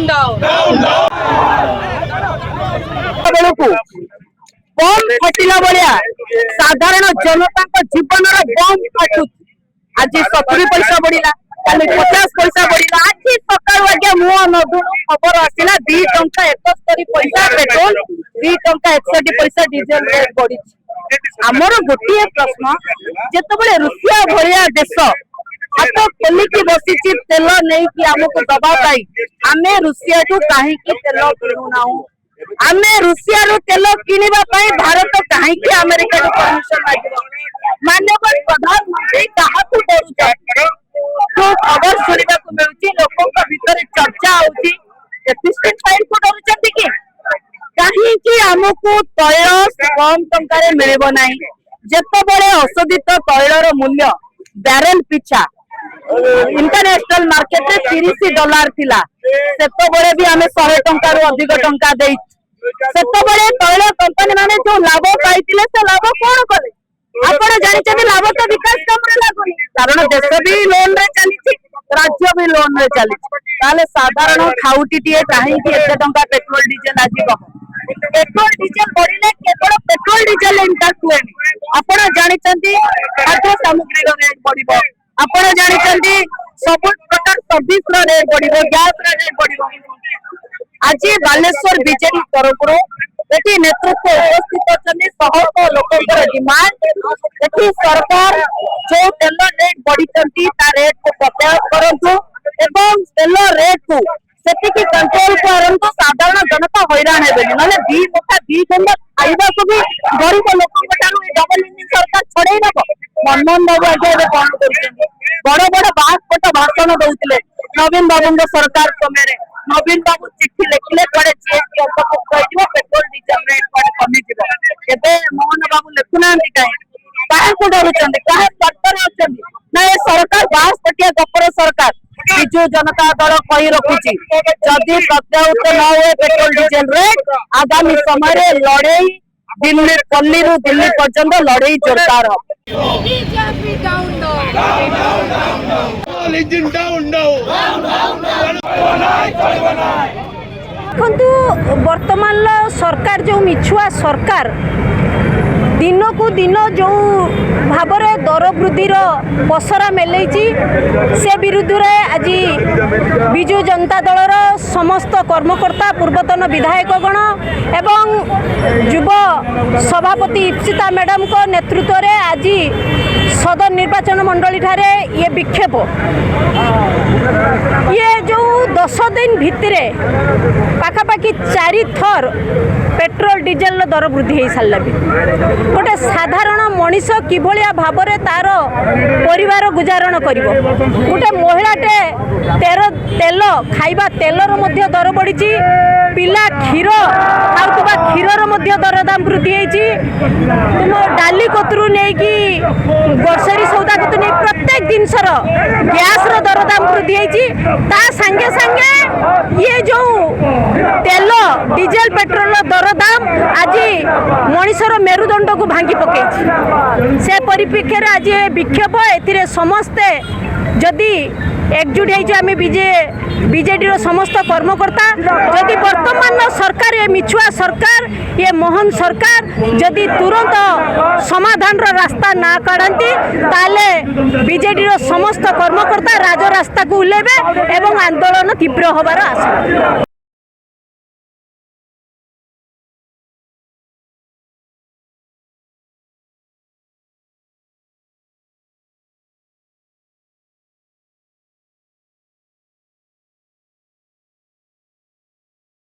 Down बेलू बम फटिला भाया साधारण जनता जीवन बम फटू आज 70 पैसा बढ़ला कल 50 पैसा बढ़ला आज सका आज्ञा मुह नदुणु खबर आसला 2 टंका 71 पैसा पेट्रोल 2 टंका 61 पैसा डीजेल रेट बढ़ी। आमर गोटे प्रश्न जिते रूसिया भाया देश हाथ खोलिकी बसी तेल नहीं कि आमको दबा पाई आमे रूसिया को कहीं तेल किणुना आमे रूसिया रू तेल किनिबा पई भारत कहीं अमेरिका रू परमिशन मागिबो माननीय प्रधानमंत्री काहाकू डरुछ जो खबर सुनिबा को मिलुची लोकों का भीतर चर्चा होची एफिशिएंट फाइल को डरुचंती कि कहीं कि हमको तैल कम टंका रे मिलबो नाही जेते बळे औषधित तैलर मूल्य बैरल पिछा इंटरनेशनल मार्केट रे $30 थिला सेतो बळे भी हमें 100 टंका रो अधिक टंका देई सेतो बळे तैल कंपनी माने जो लाभ पाइतिले से लाभ कोन करे आपण जानि लाभ तो विकास काम रे लागोनी कारण देश भी लोन रे चली राज्य भी लोन रे चली ताले साधारण खाउटी टिए काहे कि एते टंका पेट्रोल डीजल आजीबो पेट्रोल डीजल बढ़िले केवल पेट्रोल डीजल इंटैक्ट हुएनी आपण जानि खाद्य सामग्री रो रेट बढ़िबो आपण जानि सब प्रकार सर्विस रो रेट बढ़िबो गैस रो रेट बढ़िबो आज बालेश्वर बीजेपी तरफ नेतृत्व उपस्थित अच्छे शह लोक डिमांड ये सरकार जो तेल रेट बढ़ी रेट को प्रत्याहार करूँ एवं तेल रेट को से कंट्रोल करूँ साधारण जनता हैरान हे ना दी मुठा दी खंड खाइबा को भी गरीब लोक डबल इंजिन सरकार छड़े नब मनमोहन बाबू आगे कौन कर बड़ बड़ बासपट भाषण दौले नवीन बाबू सरकार समय नवीन बाबू चिट्ठी लिखिले कुआडे जीएसटी अंतर्भुक्त हो पेट्रोल डीजल रेट कुआडे कमी जिवो एबे मोहन बाबू लिखुनांती काहे को डरुचंदी काहे सरकार अछंदी ना ए सरकार बासपटिया गपर सरकार बिजू जनता दल कही रखुची जदि प्रत्याहृत न हुए पेट्रोल डीजल रेट आगामी समय रे लड़ाई दिल्ली पल्ली रु दिल्ली पर्यंत लड़ाई जोरदार हो बीजेपी डाउन देखु वर्तमान सरकार जो मिछुआ सरकार दिन को दिन जो भाव दर वृद्धि पसरा मेलई से विरुद्ध में आज विजु जनता दलर समस्त कर्मकर्ता पूर्वतन विधायकगण एवं युव सभापति इप्सिता मैडम को नेतृत्व में आज सदर निर्वाचन मंडली ठारे ये विक्षेप ये जो 10 दिन भितर पाखापाखि 4 थर पेट्रोल डीजेल दर वृद्धि हो सारा भी गोटे साधारण मनीष किभलिया भाव में तार परिवार गुजारण कर गोटे महिलाटे तेल खाइबा तेलर मध्य दर बढ़ी पिला क्षीर खाऊा क्षीर दरदाम वृद्धि तुम डाली कतरू नहीं कि ग्रोसरी सौदा कतु नहीं प्रत्येक जिनसर गैस दरदाम वृद्धि संगे संगे ये जो तेल डीजेल पेट्रोल दरदाम आज मनीषर मेरुदंड को भांगी पकई से परिप्रेक्षी में आज विक्षेप ए समस्ते जदि एकजुट होम बीजेडी समस्त कर्मकर्ता जदि वर्तमान सरकार ये मिछुआ सरकार ये मोहन सरकार जदि तुरंत समाधान रास्ता ना काढ़ती ताले बीजेडी समस्त कर्मकर्ता राजरास्ता को उल्लेबे एवं आंदोलन तीव्र होबार आशा।